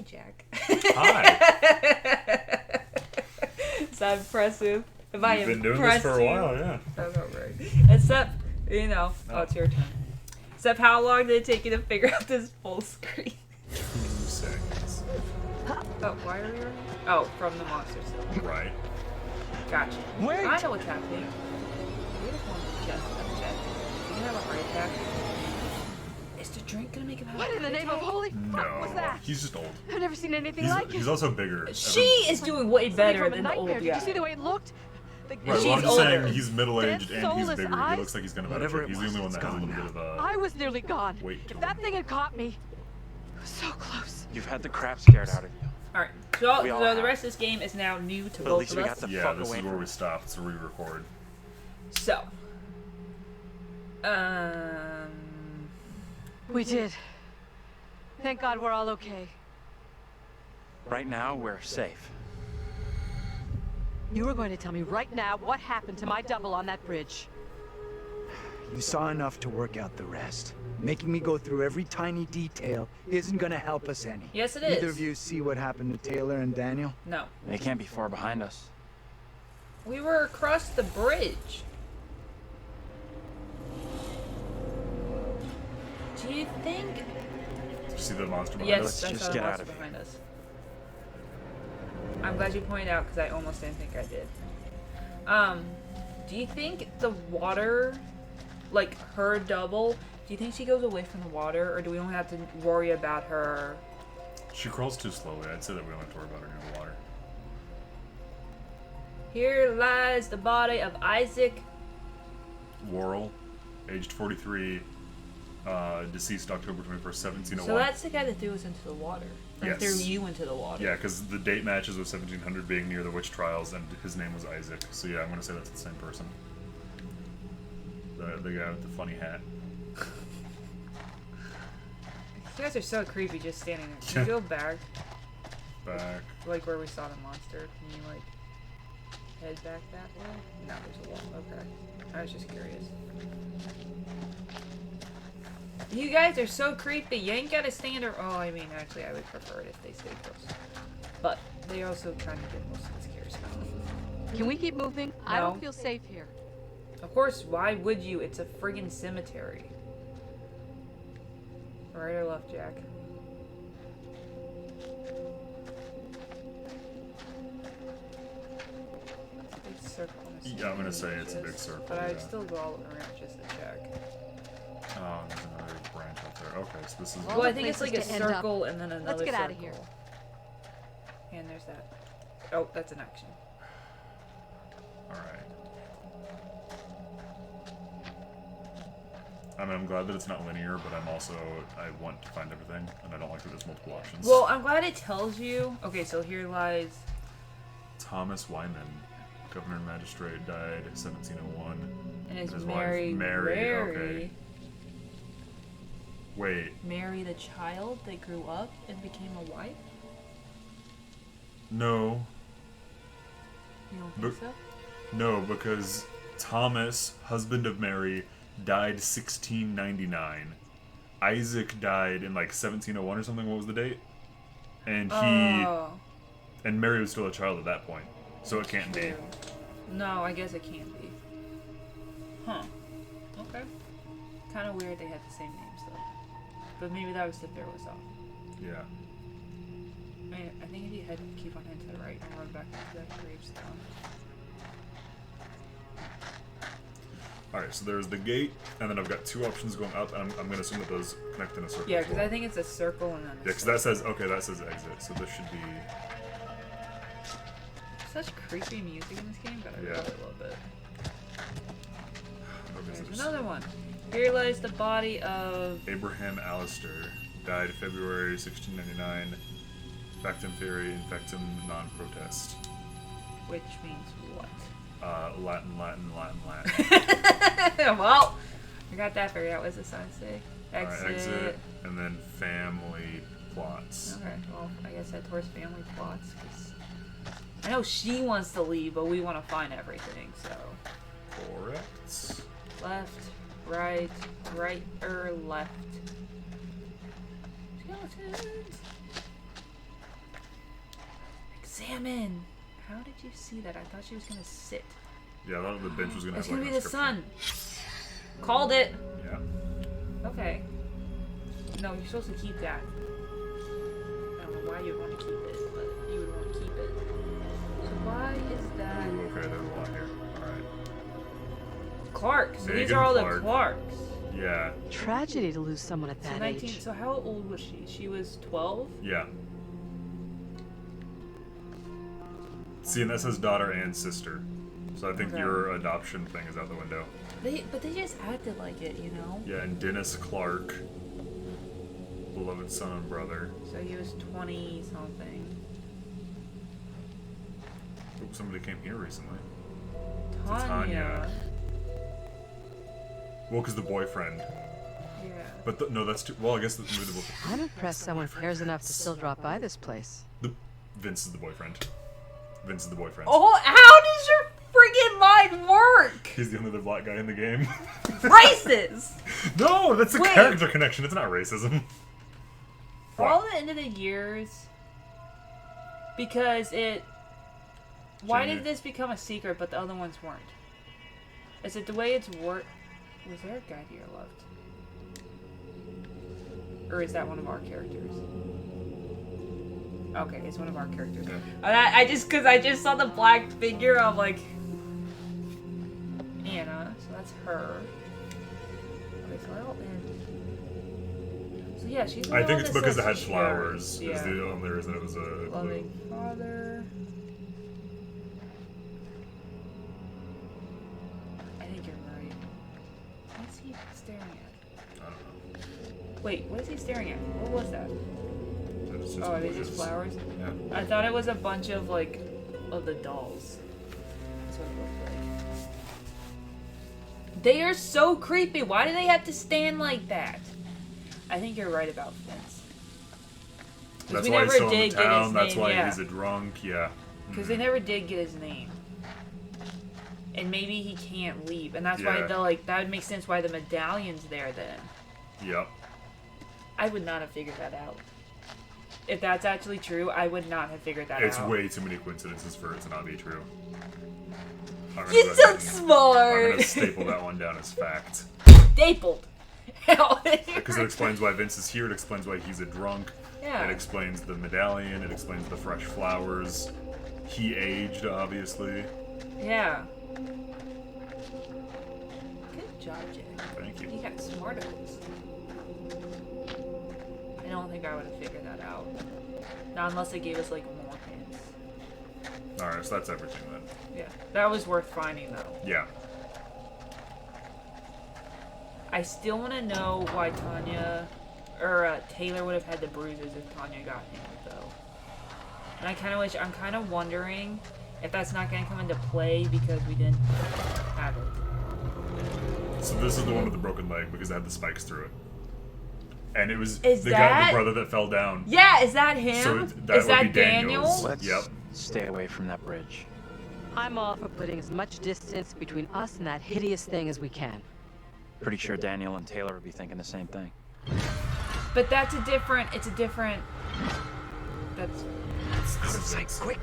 Hi, Jack. Hi. Is that impressive? You've been doing this for a while, yeah. That's not right. Except, you know, oh, it's your turn. Except, how long did it take you to figure out this full screen? 2 seconds. Oh, why are we running? Oh, from the monster still. Right. Gotcha. Wait! I know what's happening. You're just one of the chest. You can have a heart attack. Is the drink gonna make him have What a in the heart name of attack? holy fuck No, was that? he's just old. I've never seen anything like it. He's also bigger. She is doing way better than the old guy. Did you see the way it looked? Right, she's well, I'm just older. saying he's middle-aged and he's soulless bigger. eyes? He looks like he's gonna have Whatever a He's the it was, only one that it's has a little gone bit of a I was nearly gone. weight to If him. that thing had caught me, it was so close. You've had the crap scared out of you. Alright, so, We all the have. rest of this game is now new to But at both least of we us. got the Yeah, fuck this away is where from we it. stopped to re-record. So, We did. Thank God we're all okay. Right now, we're safe. You were going to tell me right now what happened to my double on that bridge. You saw enough to work out the rest. Making me go through every tiny detail isn't gonna help us any. yes it Either is. of you see what happened to Taylor and Daniel? No. They can't be far behind us. We were across the bridge. Do you think... Did you see the monster behind Yes, us? that's just how the get out monster of here. behind us. I'm glad you pointed out because I almost didn't think I did. Do you think the water, like her double, do you think she goes away from the water, or do we only have to worry about her? She crawls too slowly. I'd say that we don't have to worry about her near the water. Here lies the body of Isaac. Worrell, aged 43, deceased October 21st, 1701. So that's the guy that threw us into the water. Or Yes. threw you into the water. Yeah, because the date matches with 1700 being near the witch trials, and his name was Isaac. So yeah, I'm gonna say that's the same person. The guy with the funny hat. You guys are so creepy just standing there. Can you go back, Back. like where we saw the monster? Can you like head back that way? No, there's a wall. Okay. I was just curious. You guys are so creepy. You ain't gotta stand or oh, I mean, actually, I would prefer it if they stayed close. But they also kind of get most of the scares. Can we keep moving? I No. don't feel safe here. Of course, why would you? It's a friggin' cemetery. Right or left, Jack? It's a big circle. Yeah, I'm gonna say it's a big circle, But I'd yeah. still go all around just to check. Oh, there's another branch up there. Okay, so this is. Well, I the think it's like places a to end up. circle and then another Let's get circle. out of here. And there's that. Oh, that's an action. Alright. I mean, I'm glad that it's not linear, but I want to find everything, and I don't like that there's multiple options. Well, I'm glad it tells you. Okay, so here lies. Thomas Wyman, governor and magistrate, died 1701. And it's his Mary. wife, Mary, okay. Wait, Mary, the child that grew up and became a wife? no. You don't think But- so? No, because Thomas, husband of Mary, died 1699. Isaac died in like 1701 or something. What was the date? And Oh. and Mary was still a child at that point, so it can't be. True. No, I guess it can't be. Huh. Okay. Kind of weird they had the same names though. But maybe that was to throw us off. Yeah. I mean, I think if you keep on heading to the right and run back into that gravestone. Alright, so there's the gate, and then I've got 2 options going up, and I'm gonna assume that those connect in a circle. Yeah, as because well. I think it's a circle and then. Yeah, because that says exit, so this should be. Such creepy music in this game, but I Yeah. love it a little bit. Okay, so There's there's another one. Here lies the body of. Abraham Allister, died February 1699. Factum theory, infectum non-protest. Which means what? Latin. Well, I got that figured out. What does the sign say? Exit. Alright, exit, and then family plots. Okay, well, I guess that towards family plots, because I know she wants to leave, but we want to find everything, so. Correct. Left, right or left. Skeletons. salmon. How did you see that? I thought she was gonna sit. Yeah, I thought the bench was gonna It's have gonna like be an the inscription. sun. Called it. Yeah. Okay. No, you're supposed to keep that. I don't know why you'd want to keep it, but you would want to keep it. So why is that? Ooh, okay, there's a lot here. Alright. Clark. So these Megan are all Clark. the Clarks. Yeah. Tragedy to lose someone at So that 19. age. So how old was she? She was 12. Yeah. See, and that says daughter and sister. So I think Okay. your adoption thing is out the window. But they just acted like it, you know. Yeah, and Dennis Clark, beloved son and brother. So he was 20 something. Ooh, somebody came here recently. Tanya. Tanya. Well, because the boyfriend. Yeah. But no, that's too. Well, I guess maybe the boyfriend. I'm impressed someone cares enough to still drop by this place. Vince is the boyfriend. Vince is the boyfriend. Oh, how does your freaking mind work? He's the only other black guy in the game. Racist. No, that's a Wait. character connection. It's not racism. For all the end of the years, because it. Why Junior. did this become a secret, but the other ones weren't? Is it the way it's worked? Was there a guy to your left? Or is that one of our characters? Okay, it's one of our characters. Yeah. And I just saw the black figure, I'm like, Anna, so that's her. Okay, so I don't end. So yeah, she's the I one think it's that because it says had cheers. flowers. Yeah. Is the only reason it was a clue. Loving father. I think you're right. What's he staring at? I don't know. Wait, what is he staring at? What was that? It's just Oh, are they just bushes. flowers? Yeah. I thought it was a bunch of like of the dolls. That's what it looked like. They are so creepy. Why do they have to stand like that? I think you're right about Vince. That's we why never he's still in did the get town. his That's name, why yeah. he's a drunk. Yeah. Because they never did get his name. And maybe he can't leave. And that's why Yeah. the like that would make sense why the medallion's there then. Yep. I would not have figured that out. If that's actually true, I would not have figured that It's out. way too many coincidences for it to not be true. I'm gonna You're go so ahead and- I'm smart. gonna staple that one down as fact. Stapled. Because it explains why Vince is here, it explains why he's a drunk, Yeah. it explains the medallion, it explains the fresh flowers. He aged, obviously. Yeah. Good job, Jay. Thank you. You got smart at this. I don't think I would have figured that out. Not unless they gave us like more hints. Alright, so that's everything then. Yeah. That was worth finding though. Yeah. I still want to know why Tanya or Taylor would have had the bruises if Tanya got him though. And I kind of wish, I'm kind of wondering if that's not going to come into play because we didn't have it. So this is the one with the broken leg because it had the spikes through it. And it was Is the guy, that- the brother that fell down. Yeah, is that him? So that is would that be Daniels. Let's Yep. stay away from that bridge. I'm all for putting as much distance between us and that hideous thing as we can. Pretty sure Daniel and Taylor would be thinking the same thing. But that's a different, it's a different, that's Out of sight, quick.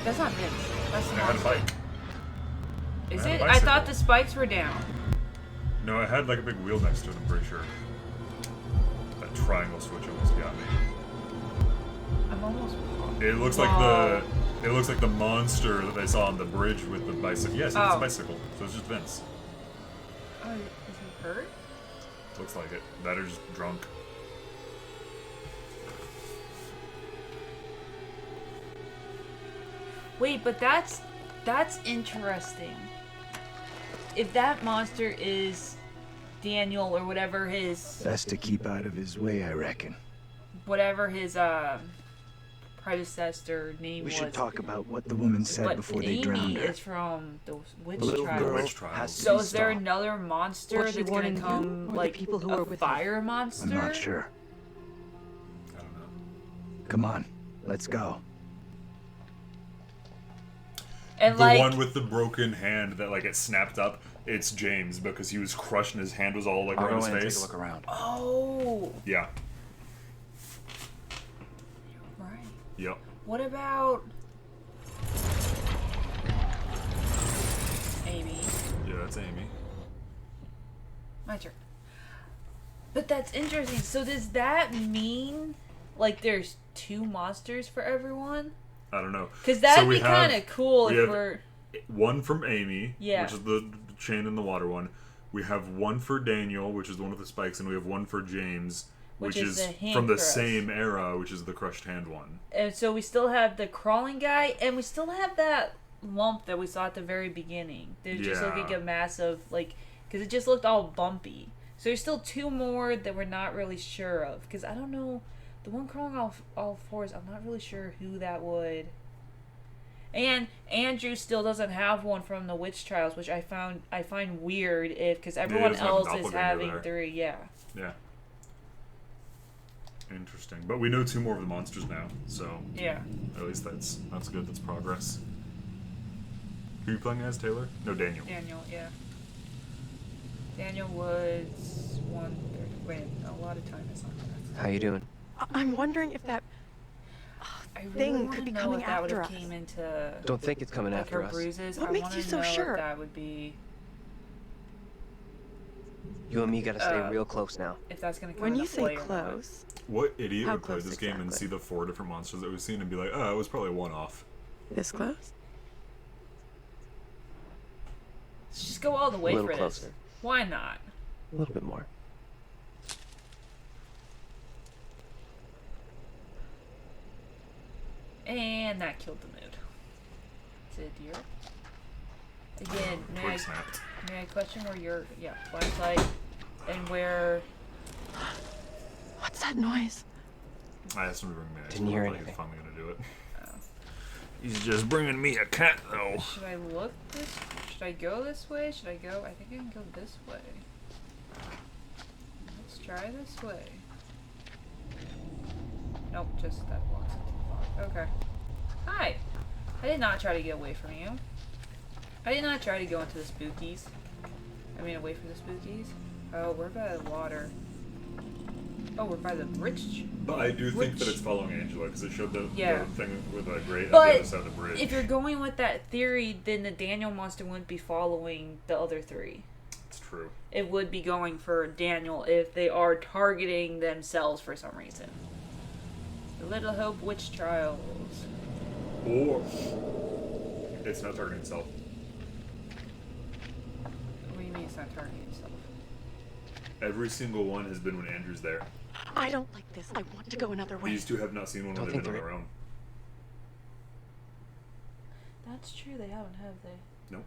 That's not Vince. That's It the had a monster. bike. Is had a it? I bicycle. thought the spikes were down. No, it had like a big wheel next to it, I'm pretty sure. That triangle switch almost got me. I'm almost. It looks like it looks like the monster that they saw on the bridge with the bicycle. Yes, it's a Oh. bicycle. So it's just Vince. Oh, is he hurt? Looks like it. That or just drunk. Wait, but that's interesting. If that monster is Daniel or whatever his Best to keep out of his way, I reckon. predecessor name We was. should talk about what the woman said But before they Amy drowned her. is from the witch The little tribe. girl Witch trials. has to So be is there stopped. another monster Was she that's gonna warning you come or the like people who a were with her? fire monster? I'm not sure. I don't know. Come on, let's go. And The like, one with the broken hand that like it snapped up, it's James because he was crushed and his hand was all like I'll around go his in and take face. a look around. oh, Yeah. Yep. What about Amy? Yeah, that's Amy. My turn. But that's interesting. So does that mean like there's 2 monsters for everyone? I don't know. Because that'd So we be kind of have- cool we if have we're. one from Amy, Yeah. which is the chain in the water one. We have one for Daniel, which is the one with the spikes, and we have one for James, Which which is is the hand from the crust. same era, which is the crushed hand one. And so we still have the crawling guy, and we still have that lump that we saw at the very beginning. They're just Yeah. looking a massive, like, because it just looked all bumpy. So there's still 2 more that we're not really sure of. Because I don't know, the one crawling all fours, I'm not really sure who that would. And Andrew still doesn't have one from the witch trials, which I find weird if because everyone doesn't have a else is doppelganger having there. 3. Yeah. Yeah. Interesting. But we know 2 more of the monsters now, so Yeah. at least that's good. That's progress. Who are you playing as, Taylor? No, Daniel. Daniel, yeah. Daniel was 130. Wait, a lot of time is on that. How you doing? I'm wondering if that I really thing want could to be know coming if that would after have us. came into Don't think it's coming like after her us. bruises. What I makes want you to so know sure? if that would be You and me gotta stay Uh, real close now. if that's gonna come when into you say play or not. close, What idiot How would play close this game and exactly? see the 4 different monsters that we've seen and be like, oh, it was probably a one-off? this close? Let's just go all the way A little for closer. this. Why not? A little bit more. And that killed the mood. Is it a deer? Again, Twig snapped. may I question where your flashlight and where What's that noise? I asked him to bring me ice Didn't cream. hear I thought he was anything. finally gonna do it. Oh. He's just bringing me a cat, though. Should I look this? Should I go this way? Should I go? I think I can go this way. Let's try this way. Nope, just that walks into the fog. Okay. Hi. I did not try to get away from you. I did not try to go into the spookies. I mean, away from the spookies. Oh, we're by the water. Oh, we're by the bridge. But I do think that Which- it's following Angela, because it showed the Yeah. thing with a grate at the But other side of the bridge. if you're going with that theory, then the Daniel monster wouldn't be following the other 3. It's true. It would be going for Daniel if they are targeting themselves for some reason. The Little Hope Witch Trials. Or it's not targeting itself. What do you mean it's not targeting itself? Every single one has been when Andrew's there. I don't like this. I want to go another way. These 2 have not seen one when Don't they've think been on they're- their own. That's true, they haven't, have they? Nope.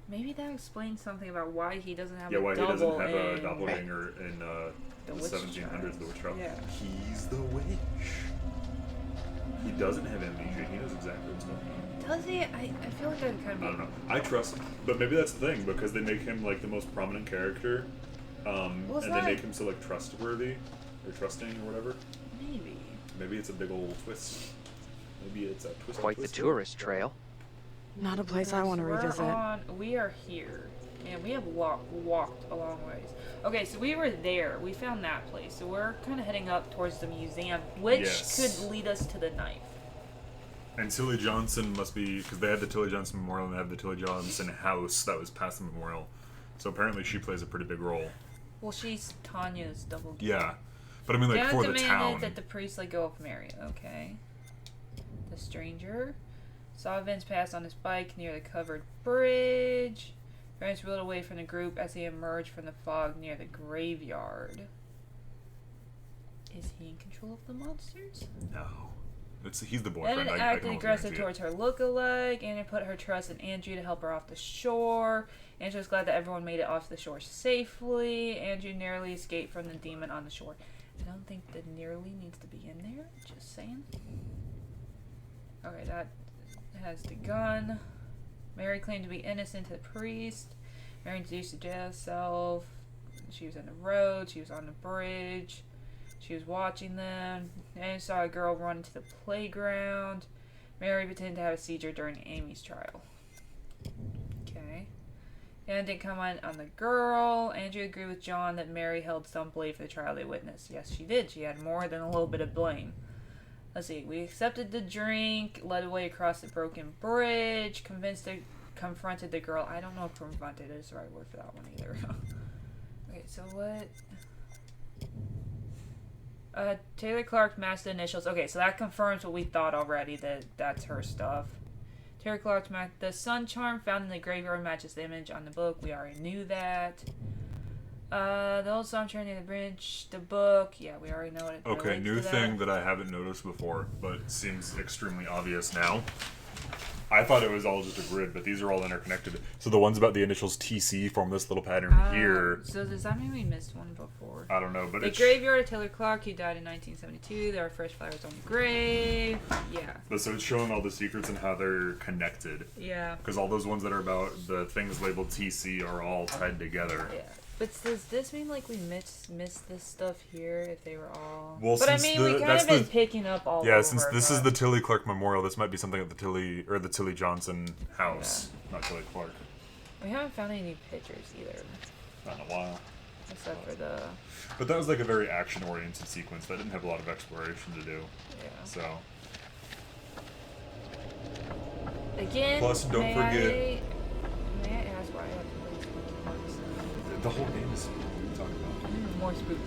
Maybe that explains something about why he doesn't have Yeah, a why he double doesn't have in a doppelganger in the the witch 1700s, the witch trial. trials. Yeah. He's the witch. He doesn't have amnesia. He knows exactly what's going on. Does he? I feel like that would kind of be... I don't know. I trust him. But maybe that's the thing, because they make him like the most prominent character. Well, it's and not- they make him so like trustworthy or trusting or whatever. Maybe. Maybe it's a big old twist. Maybe it's a twist. Quite the tourist trail. Not a place I want to So revisit. we are here. And we have walked a long ways. Okay, so we were there. We found that place. So we're kind of heading up towards the museum, which Yes. could lead us to the knife. And Tilly Johnson must be, because they had the Tilly Johnson Memorial and they have the Tilly Johnson house that was past the memorial. So apparently she plays a pretty big role. Well, she's Tanya's double. Yeah. But I mean, like, Dad for the demanded town. that the priest let go of Mary. Okay. The stranger saw Vince pass on his bike near the covered bridge. Vince rode away from the group as he emerged from the fog near the graveyard. Is he in control of the monsters? No. He's the Then boyfriend. I acted can almost aggressive guarantee towards her lookalike. Anna put her trust in Andrew to help her off the shore. Andrew was glad that everyone made it off the shore safely. Andrew narrowly escaped from the demon on the shore. I don't think the nearly needs to be in there. Just saying. Okay, that has the gun. Mary claimed to be innocent to the priest. Mary introduced the jail self. She was in the road. She was on the bridge. She was watching them. And saw a girl run into the playground. Mary pretended to have a seizure during Amy's trial. Okay. And didn't comment on the girl. Andrew agreed with John that Mary held some blame for the trial they witnessed. Yes, she did. She had more than a little bit of blame. Let's see. We accepted the drink, led away across the broken bridge, confronted the girl. I don't know if confronted is the right word for that one either. Okay, so what? Taylor Clark matched the initials. Okay, so that confirms what we thought already, that that's her stuff. Taylor Clark matched the sun charm found in the graveyard matches the image on the book. We already knew that. The old sun charm near the bridge, the book. Yeah, we already know it. Okay, new thing that I haven't noticed before, but seems extremely obvious now. I thought it was all just a grid, but these are all interconnected. So the ones about the initials TC form this little pattern here. So does that mean we missed one before? I don't know, but the graveyard of Taylor Clark, he died in 1972. There are fresh flowers on the grave. Yeah. But so it's showing all the secrets and how they're connected. Yeah. Because all those ones that are about the things labeled TC are all tied together. Yeah. But does this mean like we missed this stuff here if they were all? Well, but I mean, we kind of been picking up all. Yeah, over, since this is the Tilly Clark Memorial, this might be something at the Tilly Johnson house, not Tilly Clark. We haven't found any pictures either. Not in a while. Except for the. But that was like a very action-oriented sequence that didn't have a lot of exploration to do. Yeah. So. Again. Plus, don't forget. May I ask why I have to play Marks? The whole game is what are you talking about? More spooky.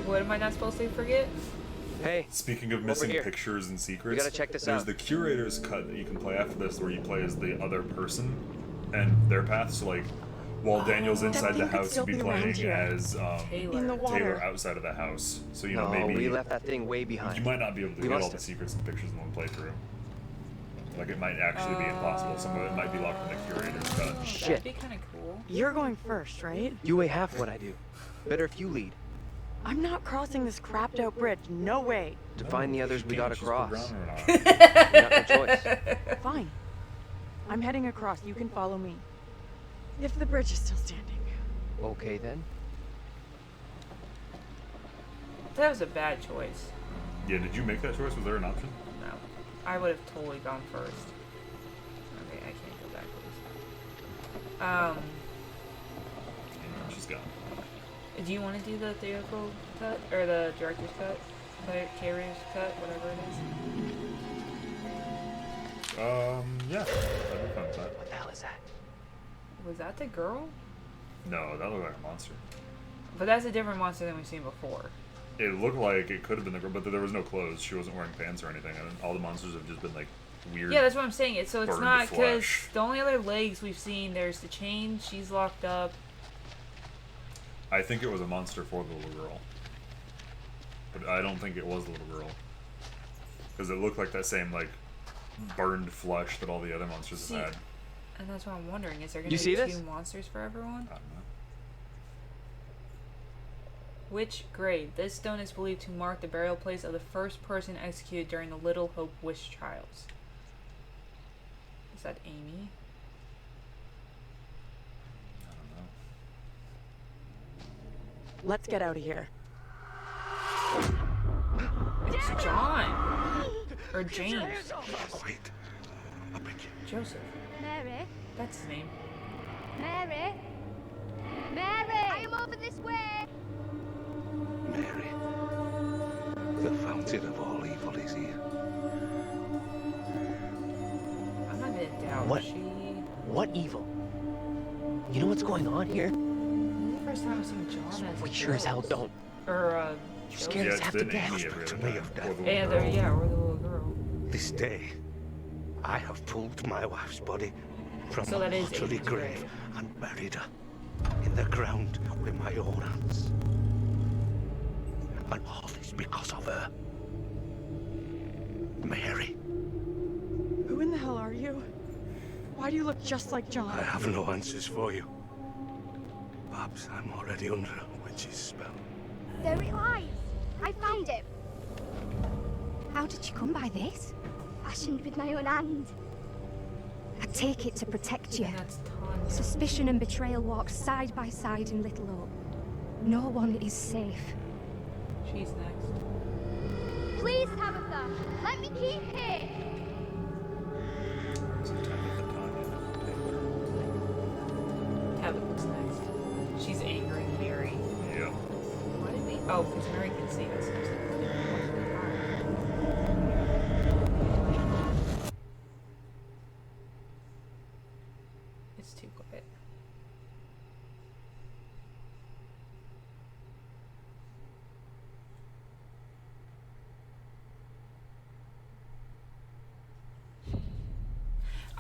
What am I not supposed to forget? Hey. Speaking of missing pictures and secrets, We gotta check this there's out. the curator's cut that you can play after this, where you play as the other person and their paths. So like, while Daniel's inside the thing could house, still you'd be be around playing here. as In the water. Taylor outside of the house. So you know No, maybe we left that thing way behind. you might not be able to We get all must the have. secrets and pictures in one playthrough. Like it might actually be impossible. Some of it might be locked in the curator's cut. Shit. That'd be kind of cool. You're going first, right? You weigh half what I do. Better if you lead. I'm not crossing this crapped out bridge. No way. To find the others, we gotta She's cross. programmed or not? We got no choice. Fine. I'm heading across. You can follow me. If the bridge is still standing. Okay then. That was a bad choice. Yeah, did you make that choice? Was there an option? No. I would have totally gone first. Okay, I can't go backwards. Yeah, she's gone. Do you want to do the theatrical cut? Or the director's cut? Carrier's cut? Whatever it is? Yeah. I'd be fine with that. What the hell is that? Was that the girl? No, that looked like a monster. But that's a different monster than we've seen before. It looked like it could have been the girl, but there was no clothes. She wasn't wearing pants or anything. And all the monsters have just been like weird. Yeah, that's what I'm saying. So it's burned not because flesh. the only other legs we've seen, there's the chain, she's locked up. I think it was a monster for the little girl. But I don't think it was the little girl. Because it looked like that same, like, burned flesh that all the other monsters have had. And that's what I'm wondering. Is there going You to see be this? two monsters for everyone? I don't know. Which grave? This stone is believed to mark the burial place of the first person executed during the Little Hope witch trials. Is that Amy? I don't know. Let's get out of here. It's John! Or James. Wait. I'll bring you. Joseph. Mary? That's his name. Mary? Mary! I am over this way! Mary, the fountain of all evil is here. I'm not gonna doubt What? she... What evil? You know what's going on here? This is the first time I've seen John as We sure as hell don't. Or, You Joseph. scared Yeah, us it's half to been death. Amy every other To me time. of Or death. the little And, girl. yeah, or the little girl. This day, I have pulled my wife's body from So that a is watery Amy's grave grave. and buried her in the ground with my own hands. And all this because of her. Mary, Who in the hell are you? Why do you look just like John? I have no answers for you. Perhaps I'm already under a witch's spell. There it lies! I found it! How did you come by this? Fashioned with my own hand. I take it to protect you. And that's Tanya. Suspicion and betrayal walk side by side in Little Hope. No one is safe. She's next. Please, Tabitha, let me keep it! Is it Tabitha, Tanya, Taylor? Tabitha's next. She's angering Mary. Yeah. Why did we... Oh, because Mary can see us.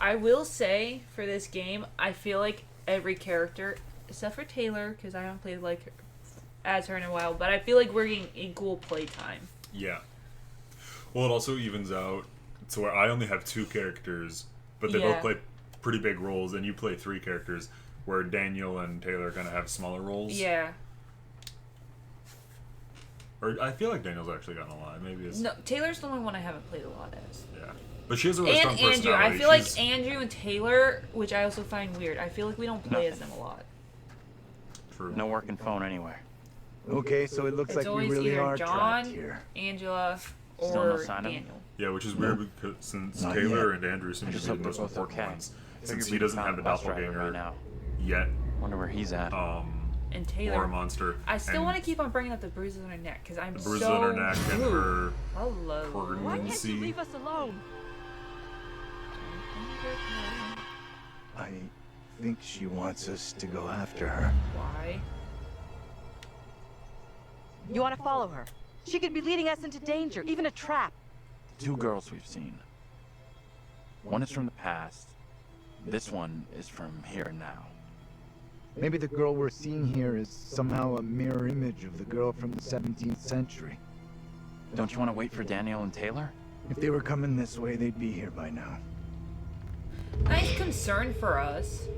I will say for this game, I feel like every character, except for Taylor, because I haven't played like as her in a while, but I feel like we're getting equal playtime. Yeah. Well, it also evens out to where I only have 2 characters, but they both play pretty big roles, and you play 3 characters, where Daniel and Taylor kind of have smaller roles. Yeah. Or I feel like Daniel's actually gotten a lot. Maybe it's... No, Taylor's the only one I haven't played a lot as. Yeah. But she has a really strong Andrew. personality. I feel like Andrew and Taylor, which I also find weird, I feel like we don't play as them a lot. True. No working phone anywhere. Okay, so it looks It's like we always really either are John, trapped here. Angela, Still no or sign of him? Daniel. Yeah, which is weird because since Not Taylor yet. and Andrew seem I to just be the hope they're most both important okay. ones, Figured since we'd he doesn't found have a the bus driver doppelganger right now. yet, Wonder where he's at. And Taylor. or a monster. I still and want to keep on bringing up the bruises on her neck because I'm the bruises so. on her neck and her Hello. Why can't you pregnancy. leave us alone? I think she wants us to go after her. Why? You want to follow her? She could be leading us into danger, even a trap. 2 girls we've seen. One is from the past. This one is from here and now. Maybe the girl we're seeing here is somehow a mirror image of the girl from the 17th century. Don't you want to wait for Daniel and Taylor? If they were coming this way, they'd be here by now. Nice concern for us.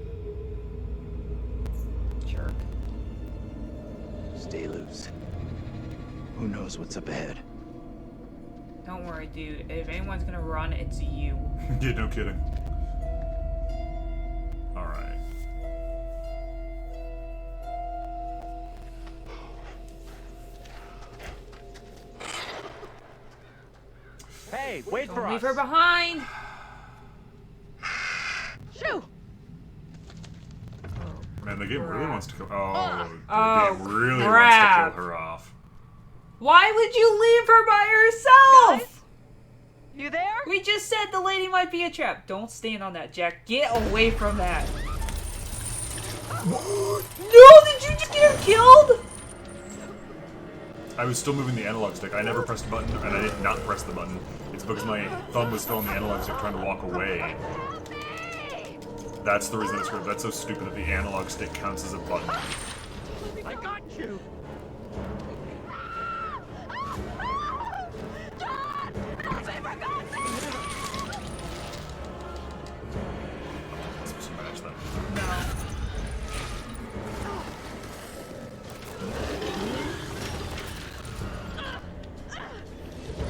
Jerk. Stay loose. Who knows what's up ahead? Don't worry, dude. If anyone's gonna run, it's you. Yeah, no kidding. Alright. Hey, wait for Don't leave us! her behind. Shoo! Man, the game really wants to kill. Oh, the Oh, game really crap. wants to kill her off. Why would you leave her by herself? Guys? You there? We just said the lady might be a trap. Don't stand on that, Jack. Get away from that. No, did you just get her killed? I was still moving the analog stick. I never pressed the button, and I did not press the button. It's because my thumb was still on the analog stick trying to walk away. That's the reason it's screwed. That's so stupid that the analog stick counts as a button. I got you! Let's just match them.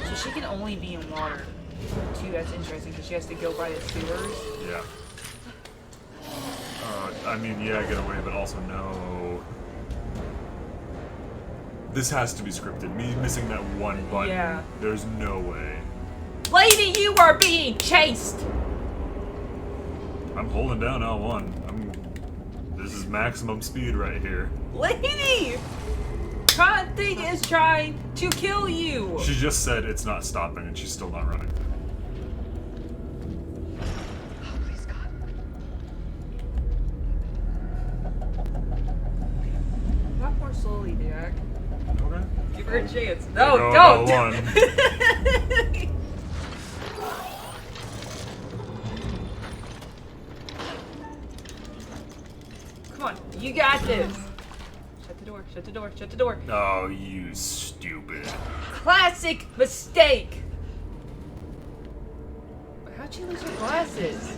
So she can only be in water. Too, that's interesting because she has to go by the sewers. Yeah. I mean, yeah, get away, but also no. This has to be scripted. Me missing that one button. Yeah. There's no way. Lady, you are being chased! I'm holding down L1. This is maximum speed right here. Lady! Tron thing is trying to kill you! She just said it's not stopping, and she's still not running. Oh, please, God. Walk more slowly, Jack. Okay. Give her a chance. There No, go, don't! L1. Come on, you got this! Shut the door, shut the door, shut the door. Oh, you stupid. Classic mistake! How'd you lose your glasses?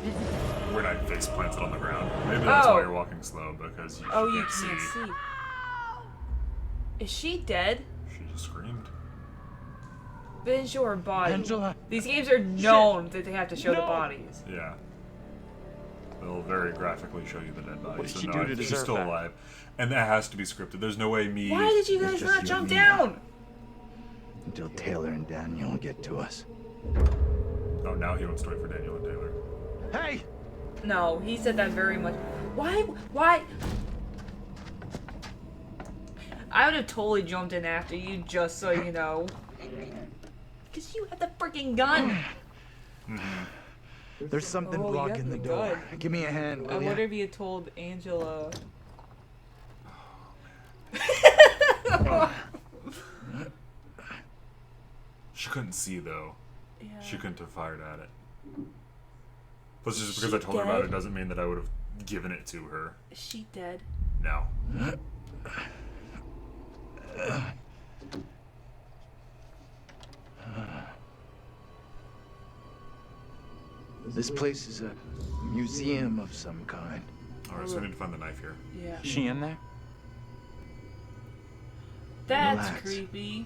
When I face planted on the ground. Maybe that's Oh. why you're walking slow, because you, Oh, you can't can't see. see. Is she dead? She just screamed. They didn't show her body. Angela. These games are known that they have to show the bodies. Yeah. They'll very graphically show you the dead body. What did so she no, do to she's deserve still that? alive. And that has to be scripted. There's no way me... Why did you It's guys just not you jump and me down? Until Taylor and Daniel get to us. Oh, now he wants to wait for Daniel and Taylor. Hey! No, he said that very much. Why? I would have totally jumped in after you just so you know. Because you had the freaking gun. There's something Oh, you blocking got the the door. gun. Give me a hand, I will wonder ya? if you had told Angela. She couldn't see, though. Yeah. She couldn't have fired at it. Plus, just because I told her about it doesn't mean that I would have given it to her. Is she dead? No. This place is a museum of some kind. Alright, so I need to find the knife here. Yeah. Is she in there? That's Relax. creepy.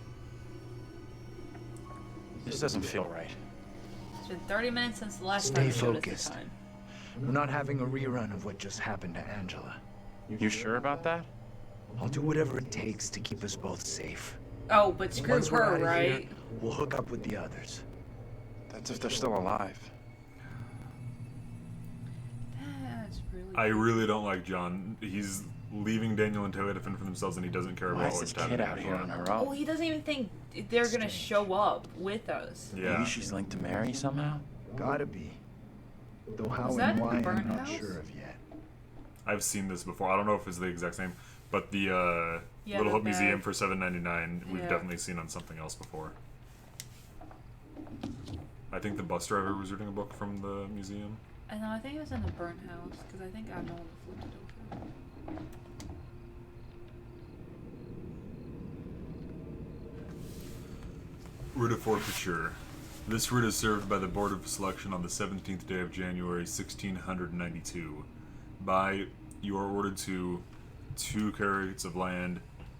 This doesn't feel right. It's been 30 minutes since the last Stay time you showed us focused. the time. We're not having a rerun of what just happened to Angela. You sure about that? I'll do whatever it takes to keep us both safe. Oh, but screw Once we're her, outta right? here, we'll hook up with the others. That's if they're still alive. That's really. I really don't like John. He's leaving Daniel and Taylor to fend for themselves, and he doesn't care Why about is what's this happening. kid out here on her Oh, own? he doesn't even think they're gonna show up with us. Yeah. Maybe she's linked to Mary somehow? Gotta be. Though how Was that and in the why burnt I'm not house? sure of yet. I've seen this before. I don't know if it's the exact same, but the Yeah, Little the Hope Museum bag. for $7.99 we've Yeah. definitely seen on something else before. I think the bus driver was reading a book from the museum. I know, I think it was in the burnt house, because I think I'm the one that flipped it over. Route of Forfeiture. This route is served by the Board of Selection on the 17th day of January, 1692. By, you are ordered to 2 carats of land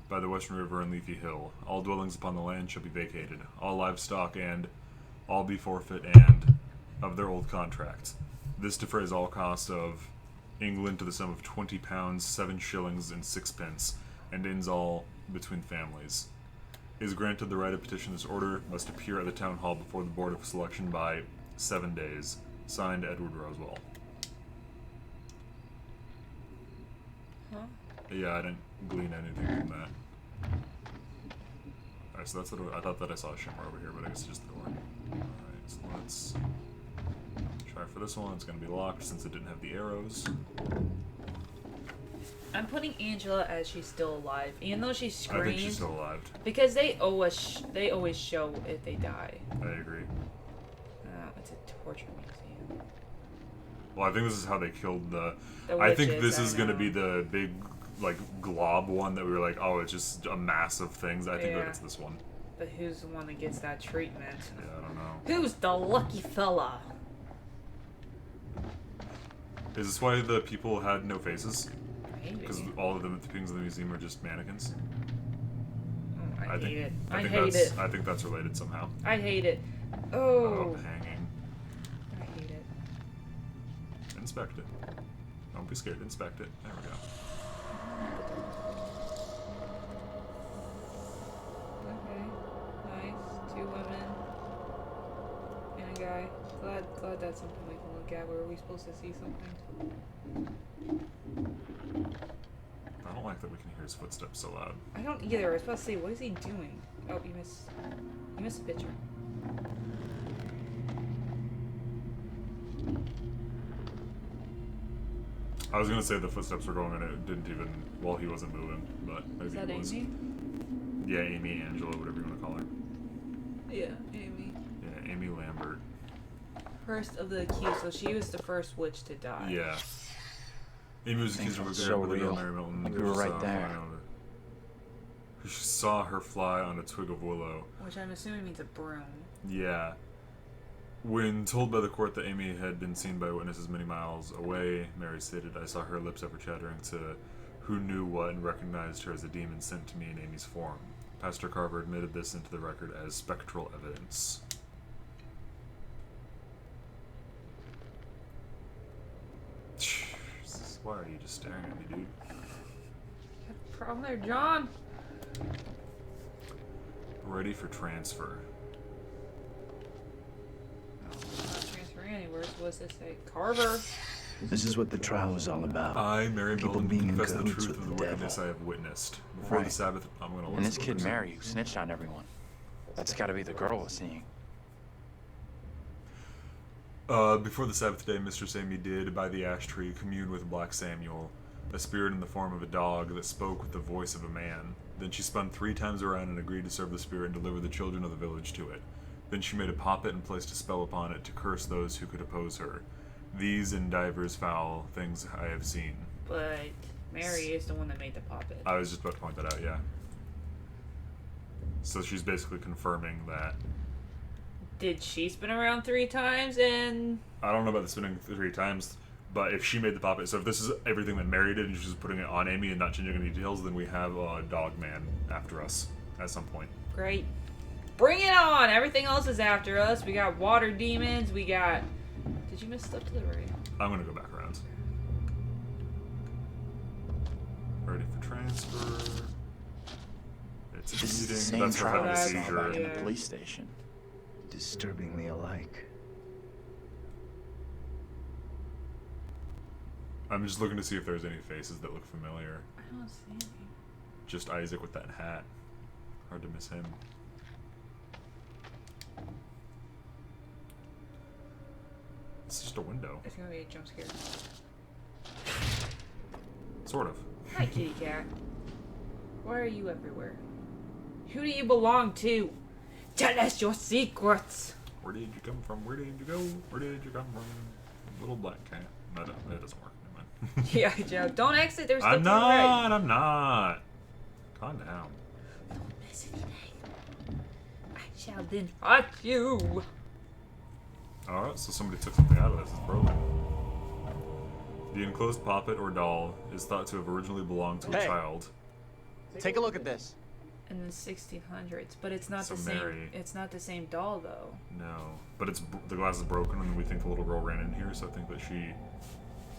by the Western River and Leafy Hill. All dwellings upon the land shall be vacated. All livestock and all be forfeit and of their old contract. This defrays all costs of England to the sum of £20, 7 shillings and 6 pence, and ends all between families. Is granted the right to petition this order, must appear at the town hall before the Board of Selection by 7 days. Signed, Edward Roswell. Huh? Yeah, I didn't glean anything from that. Alright, so that's what I thought that I saw a shimmer over here, but I guess it's just the door. Alright, so let's try for this one. It's going to be locked since it didn't have the arrows. I'm putting Angela as she's still alive, even though she I screamed. think she's still alive. Because they always show if they die. I agree. It's a torture museum. Well, I think this is how they killed the witches, I think this is going to know. be the big, like, glob one that we were like, oh, it's just a mass of things. I think that Yeah. it's this one. But who's the one that gets that treatment? Yeah, I don't know. Who's the lucky fella? Is this why the people had no faces? Maybe. Because all of the things in the museum are just mannequins? Oh, I hate it. I think hate that's, it. I think that's related somehow. I hate it. Oh, Oh. hanging. I hate it. Inspect it. Don't be scared. Inspect it. There we go. Okay. Nice. 2 women. And a guy. Glad that's something we can look at. Were we supposed to see something? I don't like that we can hear his footsteps so loud. I don't either. I was supposed to say, what is he doing? Oh, you missed the picture. I was gonna say the footsteps were going and it didn't even, well, he wasn't moving, but maybe Is that he was. Amy? Yeah, Amy, Angela, whatever you want to call her. Yeah, Amy. Yeah, Amy Lambert. First of the accused, so she was the first witch to die. Yeah. Amy was Things accused of felt there so with the girl real. Mary Milton. Like we who were right saw there. flying on who saw her fly on a twig of willow. Which I'm assuming means a broom. Yeah. When told by the court that Amy had been seen by witnesses many miles away, Mary stated, I saw her lips ever chattering to who knew what and recognized her as a demon sent to me in Amy's form. Pastor Carver admitted this into the record as spectral evidence. Jesus, why are you just staring at me, dude? Problem there, John. Ready for transfer. Not transferring anywhere. So what's this say? Carver. This is what the trial was all about. I, Mary People Milton, being in confess the cahoots truth with of the the wickedness devil. I have witnessed. Before the Right. Sabbath, I'm going to listen And this to kid this. Mary who snitched on everyone. That's gotta be the girl we're seeing. Before the Sabbath day, Mistress Amy did, by the ash tree, commune with Black Samuel, a spirit in the form of a dog that spoke with the voice of a man. Then she spun 3 times around and agreed to serve the spirit and deliver the children of the village to it. Then she made a poppet and placed a spell upon it to curse those who could oppose her. These and divers foul things I have seen. But Mary is the one that made the puppet. I was just about to point that out, yeah. So she's basically confirming that. Did she spin around 3 times and... I don't know about the spinning 3 times, but if she made the puppet, so if this is everything that Mary did and she's putting it on Amy and not changing any details, then we have a dog man after us at some point. Great. Bring it on! Everything else is after us. We got water demons, we got... Did you miss stuff to the right? I'm gonna go back around. Ready for transfer. It's a This is the meeting. same That's her trial having a I saw seizure. back in Yeah. the police station. Disturbingly alike. I'm just looking to see if there's any faces that look familiar. I don't see any. Just Isaac with that hat. Hard to miss him. It's just a window. It's gonna be a jump scare. Sort of. Hi, kitty cat. Why are you everywhere? Who do you belong to? Tell us your secrets! Where did you come from? Where did you go? Where did you come from? Little black cat. No, that doesn't work. Never mind. Yeah, Joe. Don't exit. There's stuff I'm to the right. not. I'm not. Calm down. Don't miss anything. I shall then hurt you. Alright, so somebody took something out of this. It's broken. The enclosed puppet or doll is thought to have originally belonged to a Hey. child. Take a look at this. In the 1600s, but it's not So the same. Mary. It's not the same doll though. No. But the glass is broken and we think the little girl ran in here, so I think that she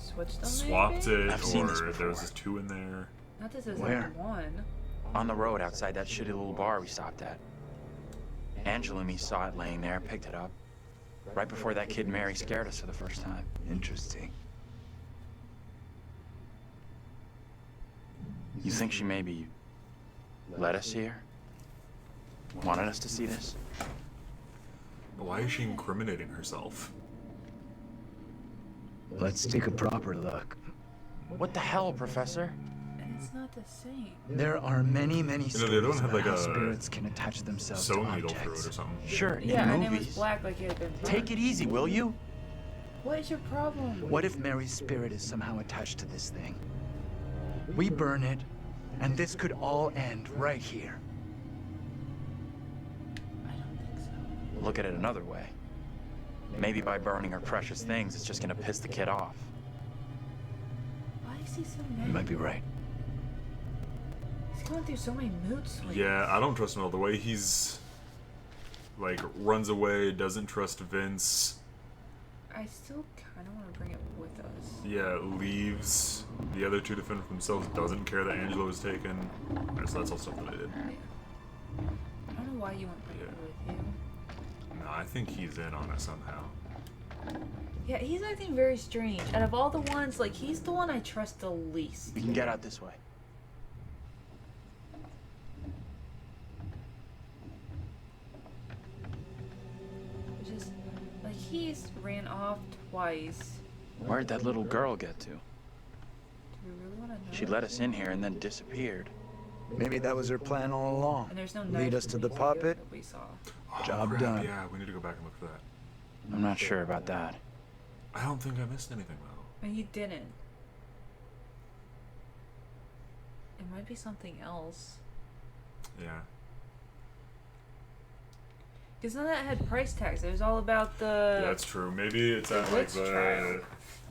Switched them. swapped maybe? it, I've seen this or there was before. just 2 in there. Not this is Where? like one. On the road outside that shitty little bar we stopped at. Angela and me saw it laying there, picked it up. Right before that kid Mary scared us for the first time. Interesting. You think she maybe let us see her? Wanted us to see this? But why is she incriminating herself? Let's take a proper look. What the hell, Professor? And it's not the same. There are many, many You know, stories they don't have about like how a spirits can attach themselves to sewing needle through it objects. or something. Sure, Yeah, in and it was movies. black like it had been. Take it easy, will you? What is your problem? What if Mary's spirit is somehow attached to this thing? We burn it, and this could all end right here. I don't think so. Look at it another way. Maybe by burning her precious things, it's just gonna piss the kid off. Why is he so You mad? might be right. He's going through so many mood swings. Yeah, I don't trust him all. The way he's like runs away, doesn't trust Vince. I still kind of want to bring it with us. Yeah, leaves the other 2 to fend for themselves. Doesn't care that Angela was taken. Alright, so that's all stuff that I did. Yeah. I don't know why you want to bring it with you. No, I think he's in on it somehow. Yeah, he's acting very strange. Out of all the ones, like, he's the one I trust the least. We can get out this way. Which is, like, he's ran off twice. Where'd that little girl get to? Do we really want to know? She let us in here and then disappeared. Maybe that was her plan all along. And there's no Lead knife us to the video puppet. that we saw. Oh, Job crap, done. Yeah, we need to go back and look for that. I'm not sure about that. I don't think I missed anything though. And you didn't. It might be something else. Yeah. Because none of that had price tags. It was all about the... Yeah, that's true. Maybe it's at like witch the trial.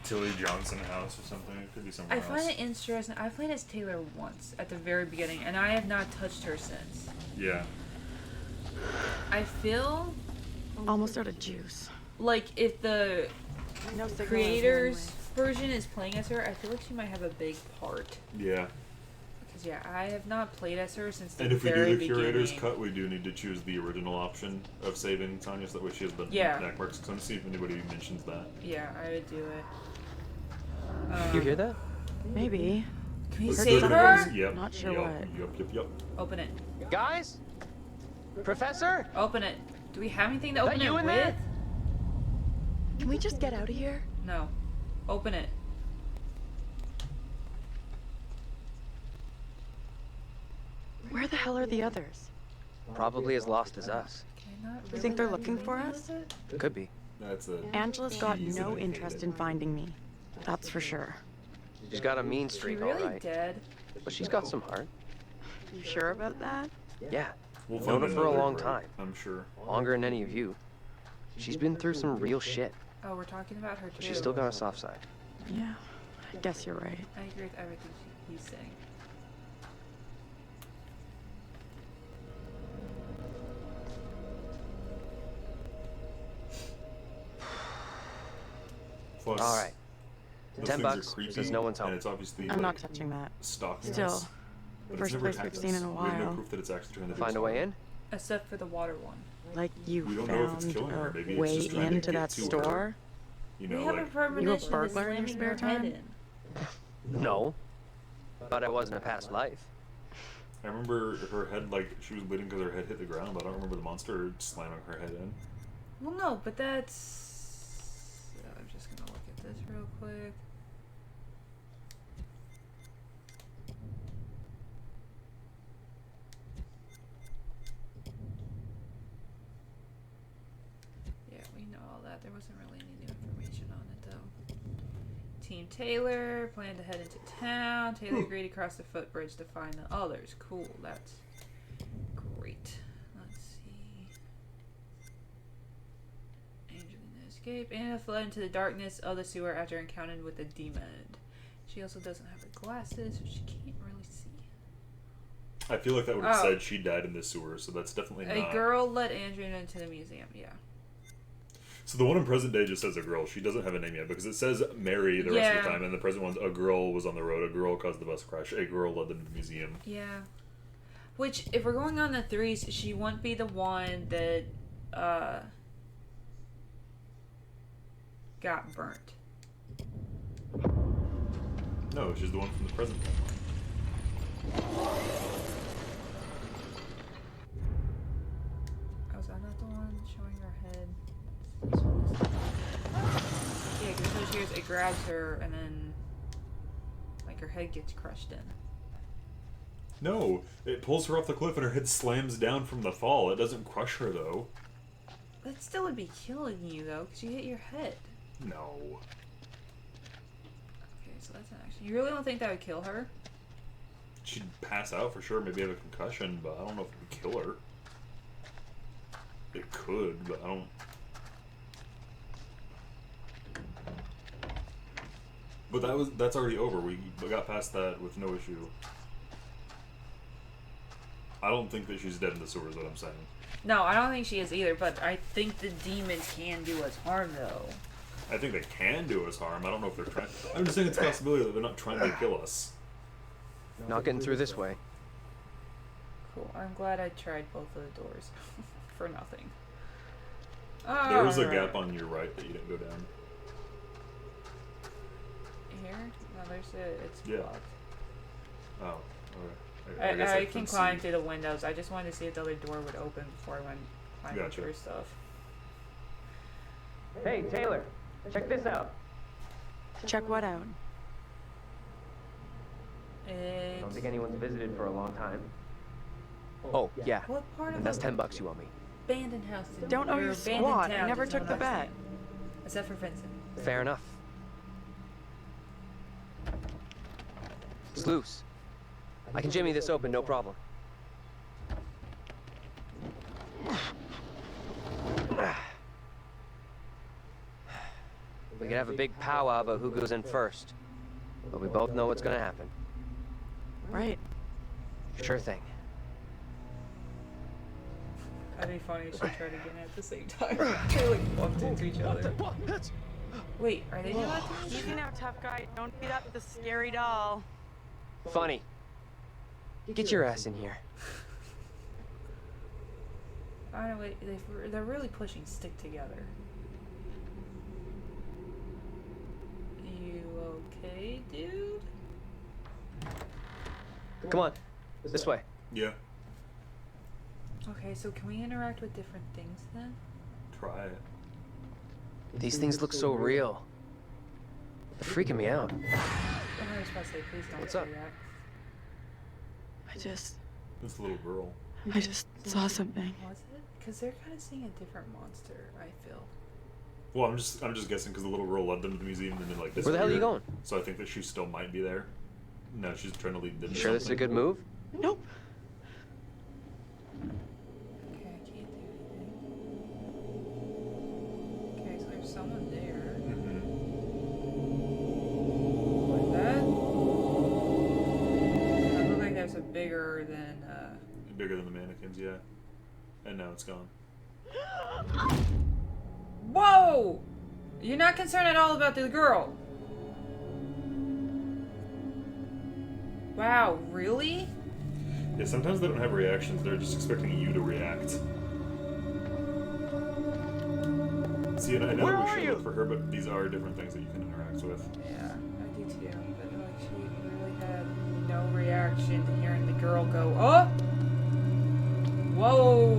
Tilly Johnson house or something. It could be somewhere I else. find it interesting. I played as Taylor once at the very beginning, and I have not touched her since. Yeah. I feel Almost out of juice. like if the No signal creators version is playing as her, I feel like she might have a big part. Yeah. Because yeah, I have not played as her since the And if we very do the curator's beginning. cut, we do need to choose the original option of saving Tanya, so that way she has the Yeah. back marks. Because I'm see if anybody mentions that. Yeah, I would do it. You hear that? Maybe. Can we Let's save go to the her? ones- Yep. Not sure yep, what. Yep. Open it. Guys? Professor? Open it. Do we have anything to open you it in with? there? Can we just get out of here? No. Open it. Where the hell are the others? Probably as lost as us. Can I not You really think they're have looking anything for to do us? with it? Could be. That's a. Angela's got She's no an interest in idiot. finding me. That's for sure. She's got a mean She streak, really all right. dead? But she's got some heart. You sure about that? Yeah, We'll known her find for a another long break, time. I'm sure. Longer than any of you. She's been through some real shit. Oh, we're talking about her too. But she's still got a soft side. Yeah, I guess you're right. I agree with everything he's saying. Plus, All right. those 10 things are bucks creepy, says no one's and home. it's obviously I'm like, not touching that. stalking Still, us, but it's first never place attacked we've seen us. in a We have no while. proof that it's actually trying to do Find a way something. in? Except for the water one. Like you We don't know if it's found killing her. Maybe a it's way just trying to into get that to her. store? You We know, have a like premonition of burglar in your slamming spare her head time? in. No. But I was in a past life. I remember her head, like she was bleeding because her head hit the ground, but I don't remember the monster slamming her head in. Well, no, but that's... I'm just gonna look at this real quick. Yeah, we know all that. There wasn't really any new information on it, though. Team Taylor planned to head into town. Taylor agreed to cross the footbridge to find the others. Cool, that's great. Let's see. Angelina escaped. Anna fled into the darkness of the sewer after encountering with a demon. She also doesn't have her glasses, so she can't really see. I feel like that would have Oh. said she died in the sewer, so that's definitely not. A girl led Angelina into the museum, yeah. So the one in present day just says a girl. She doesn't have a name yet because it says Mary the rest of the Yeah. time, and the present one's a girl was on the road, a girl caused the bus crash, a girl led them to the museum. Yeah. Which, if we're going on the threes, she wouldn't be the one that, got burnt. No, she's the one from the present day. Oh, is that not the one showing her head? This one is... Yeah, because so she it grabs her and then, like, her head gets crushed in. No, it pulls her off the cliff and her head slams down from the fall. It doesn't crush her though. That still would be killing you, though, because you hit your head. No. Okay, so that's an action. You really don't think that would kill her? She'd pass out for sure, maybe have a concussion, but I don't know if it would kill her. It could, but I don't... But that's already over. We got past that with no issue. I don't think that she's dead in the sewer is what I'm saying. No, I don't think she is either, but I think the demons can do us harm, though. I think they can do us harm. I don't know if they're trying... I'm just saying it's a possibility that they're not trying to kill us. Not getting through this way. Cool. I'm glad I tried both of the doors. For nothing. There was a Alright. gap on your right that you didn't go down. Here? No, there's it's Yeah. blocked. Oh, okay. guess I can couldn't climb see. through the windows. I just wanted to see if the other door would open before I went climbing Gotcha. through stuff. Hey, Taylor, check this out. Check what out? I It's... don't think anyone's visited for a long time. Oh, yeah. What part of And that's the $10 you owe me. abandoned house did Don't owe or you abandoned squat. town I never did took not the bet. understand? Except for Vincent. Fair enough. It's loose. I can jimmy this open, no problem. We could have a big powwow about who goes in first. But we both know what's gonna happen. Right. Sure thing. That'd be funny if she tried again at the same time. They like bumped into each other. Wait, are they not doing Easy now, tough guy. Don't beat up the scary doll. Funny. Get your ass in here. I don't know, wait, they're really pushing stick together. You okay, dude? Come on. This way. Yeah, Okay, so can we interact with different things then? try it. These things look so real. They're freaking me out. I was about to say, please don't What's say up? that. I just saw something. Was it? Because they're kind of seeing a different monster, I feel. Well, I'm just guessing because the little girl led them to the museum and then like Where the hell are you disappeared. going? So I think that she still might be there. No, she's trying to lead them. Sure this is a good move? Nope. Okay, I can't do anything. Okay, so there's someone there. Mm-hmm. Like that? That looks like there's a bigger than, Bigger than the mannequins, yeah. And now it's gone. Whoa! You're not concerned at all about the girl. Wow, really? Yeah, sometimes they don't have reactions. They're just expecting you to react. See, and I know we should look for her, but these are different things that you can interact with. Yeah, I do too. But like, she really had no reaction to hearing the girl go, "Oh! Whoa!"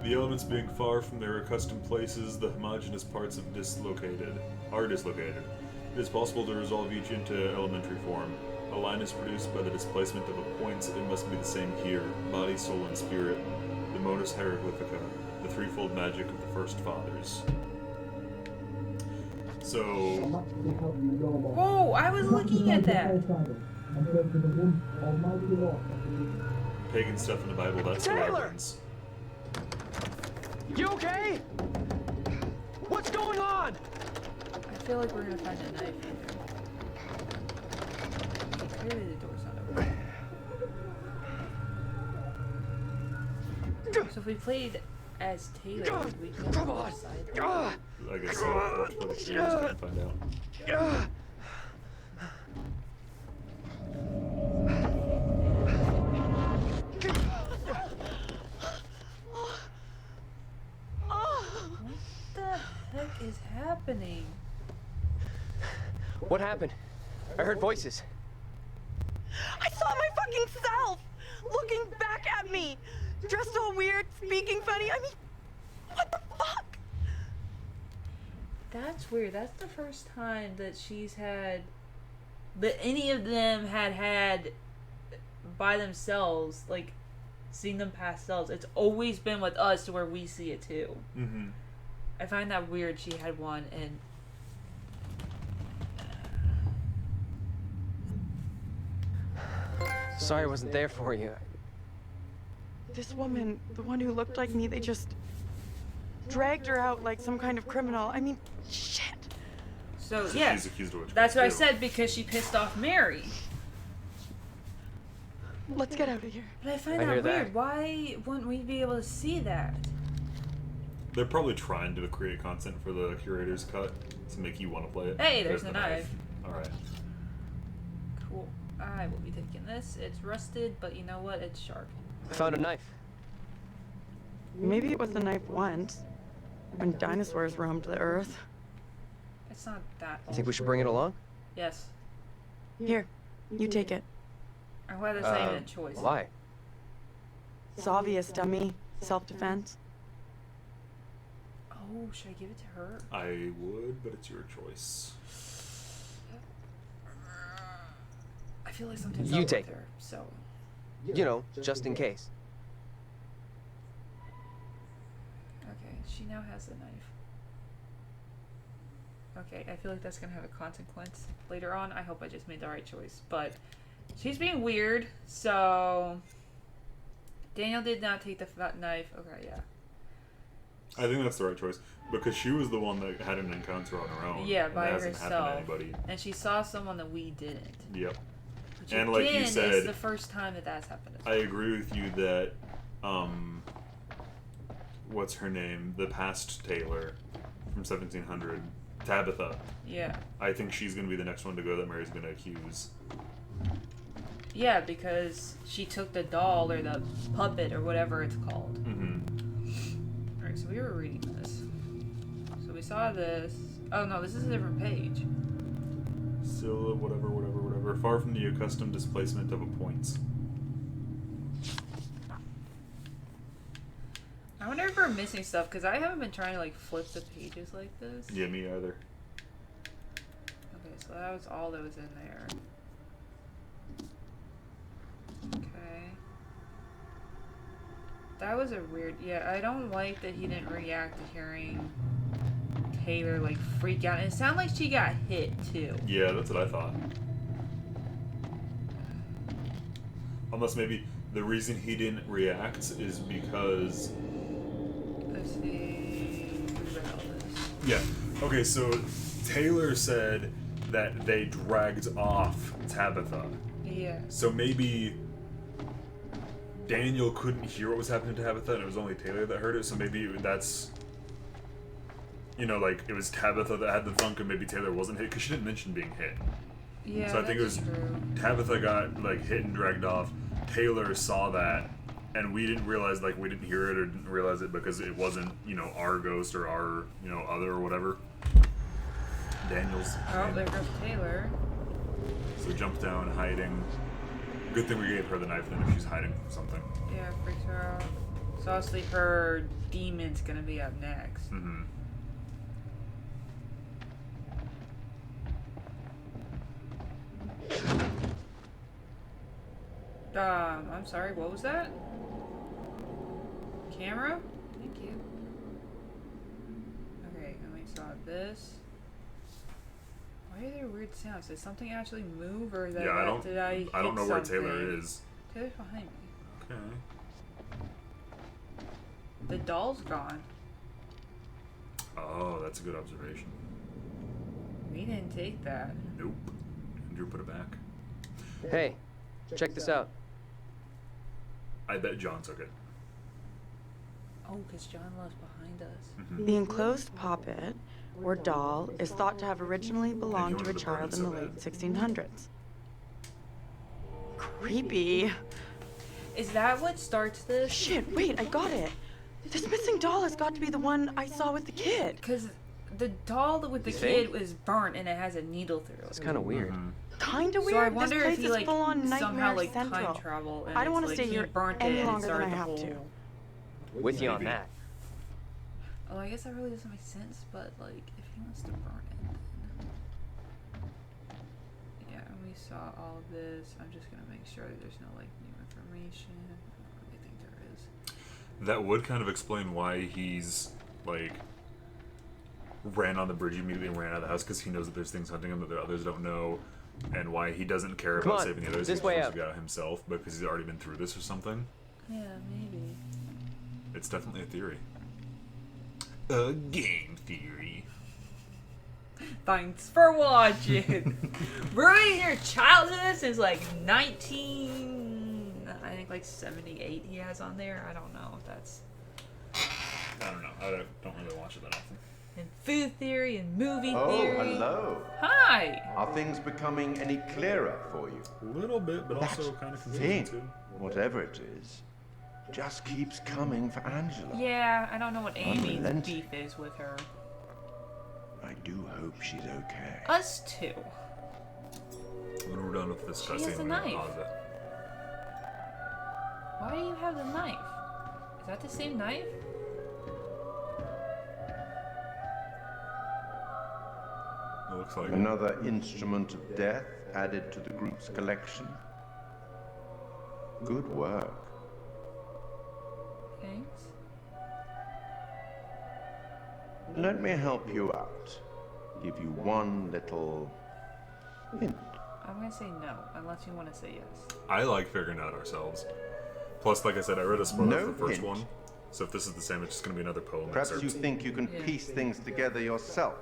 The elements being far from their accustomed places, the homogeneous parts are dislocated. It is possible to resolve each into elementary form. A line is produced by the displacement of a point. It must be the same here. Body, soul, and spirit. The modus hieroglyphica. The threefold magic of the first fathers. So... Whoa! I was looking at that! Pagan stuff in the Bible, that's the reference. You okay? What's going on? I feel like we're gonna find a knife in there. Clearly the door's not open. So if we played as Taylor, would we get on the side? I guess so. We'll have to play the series and find out. What the heck is happening? What happened? I heard voices. I saw my fucking self looking back at me, dressed all weird, speaking funny. I mean, what the fuck? That's weird. That's the first time that she's had, that any of them had by themselves, like, seeing them past selves. It's always been with us to where we see it too. Mm-hmm. I find that weird. She had one, and Sorry I wasn't there for you. This woman, the one who looked like me, they just dragged her out like some kind of criminal. I mean, shit. so So yeah, she's accused of witchcraft that's what I too. said, because she pissed off Mary. Let's get out of here. But I find I that hear weird. that. Why wouldn't we be able to see that? They're probably trying to create content for the curator's cut to make you want to play it. Hey, there's the knife. Alright. Cool. I will be taking this. It's rusted, but you know what? It's sharp. I found a knife. Maybe it was the knife once, when dinosaurs roamed the earth. It's not that You old. think we should bring it along? Yes. Here, you take it. I'm glad that's not even a choice. Why? It's obvious, dummy. Self-defense. Oh, should I give it to her? I would, but it's your choice. I feel like sometimes You I'll take with her, so. You know, just in case. Okay, she now has the knife. Okay, I feel like that's gonna have a consequence later on. I hope I just made the right choice. But she's being weird, so Daniel did not take the knife. Okay, yeah. I think that's the right choice because she was the one that had an encounter on her own. Yeah, and by that hasn't happened herself. to anybody. And she saw someone that we didn't. Yep. Which And again, like you said, is the first time that that's happened. I agree with you that, what's her name? The past Taylor from 1700, Tabitha. Yeah. I think she's going to be the next one to go that Mary's going to accuse. Yeah, because she took the doll or the puppet or whatever it's called. Mm-hmm. Alright, so we were reading this. So we saw this. Oh no, this is a different page. Still, whatever. Far from the accustomed displacement of a point. I wonder if we're missing stuff, because I haven't been trying to like flip the pages like this. Yeah, me either. Okay, so that was all that was in there. Okay. That was a weird. Yeah, I don't like that he didn't react to hearing Taylor like freak out. And it sounded like she got hit too. Yeah, that's what I thought. Unless maybe the reason he didn't react is because. Let's see. We read all this. Yeah. Okay, so Taylor said that they dragged off Tabitha. Yeah. So maybe Daniel couldn't hear what was happening to Tabitha, and it was only Taylor that heard it. So maybe that's, you know, like it was Tabitha that had the thunk, and maybe Taylor wasn't hit because she didn't mention being hit. Yeah. So I think it was true. Tabitha got like hit and dragged off. Taylor saw that, and we didn't realize, like we didn't hear it or didn't realize it because it wasn't, you know, our ghost or our, you know, other or whatever. Daniel's. Oh, there goes Taylor. So jumps down, hiding. Good thing we gave her the knife then if she's hiding from something. Yeah, freaks her out. So obviously her demon's gonna be up next. Mm-hmm. I'm sorry, what was that? Camera? Thank you. Okay, and we saw this. Why are there weird sounds? Did something actually move, or that Yeah, did I don't know hit where something? Taylor is. Taylor's behind me. Okay. The doll's gone. Oh, that's a good observation. We didn't take that. Nope. Andrew put it back. Hey, check this out. I bet John took it. Oh, because John was behind us. Mm-hmm. The enclosed poppet, or doll, is thought to have originally belonged to a wanted to burn child it in the so late bad. 1600s. Creepy. Is that what starts this? Shit, wait, I got it. This missing doll has got to be the one I saw with the kid. Because the doll with the You kid think? was burnt and it has a needle through it. It's kind of weird. Mm-hmm. Kinda weird. So I wonder this place if he is like full on somehow nightmare like central. time travel. And I don't want wanna to stay here burnt any it and longer than started I the have whole... to. With you on Maybe. that. Oh, I guess that really doesn't make sense. But like, if he wants to burn it, then... Yeah, and we saw all of this. I'm just gonna make sure that there's no like new information. I don't really think there is. That would kind of explain why he's like ran on the bridge immediately and ran out of the house, because he knows that there's things hunting him that the others don't know, and why he doesn't care Come about on, saving the others. this He's way supposed up. to get out himself because he's already been through this or something. Yeah, maybe. It's definitely a theory. A game theory. Thanks for watching. Ruining your childhood since like 19, I think like 78 he has on there. I don't know if that's... I don't know. I don't really watch it that often. And food theory and movie Oh, theory. hello. Hi. Are things becoming any clearer for you? A little bit, but That also kind of confusing thing, too. whatever it is, just keeps coming for Angela. Yeah, I don't know what Amy's Unrelenting. beef is with her. I do hope she's okay. Us too. When we're done with this She has cutscene, a we're gonna knife. pause it. Why do you have the knife? Is that the same knife? It looks like it. Another instrument of death added to the group's collection. Good work. Thanks. Let me help you out. Give you one little hint. I'm gonna say no, unless you want to say yes. I like figuring out ourselves. Plus, like I said, I read a spoiler No for the first hint. one. So if this is the same, it's just going to be another poem. Perhaps excerpt. you think you can Yeah. piece things together yourself.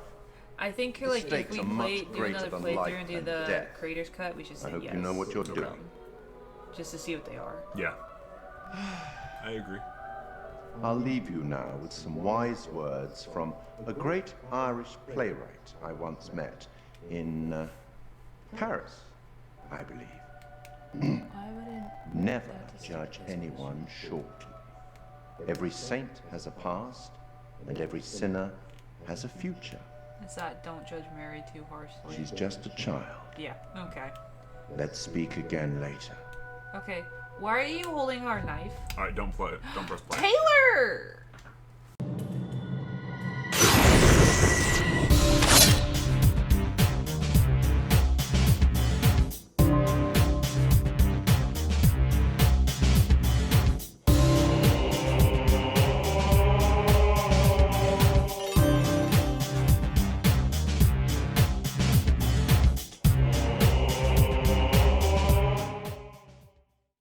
I think The like if stakes we are much do greater another than playthrough life and do and the death. creator's cut, we should say I hope yes. you know what you're to doing. them, just to see what they are. Yeah. I agree. I'll leave you now with some wise words from a great Irish playwright I once met in Paris, I believe. Why wouldn't Never that judge just- anyone shortly. Every saint has a past, and every sinner has a future. It's that don't judge Mary too harshly. She's just a child. Yeah. Okay. Let's speak again later. Okay. Why are you holding our knife? All right, don't play. Don't press play. Taylor!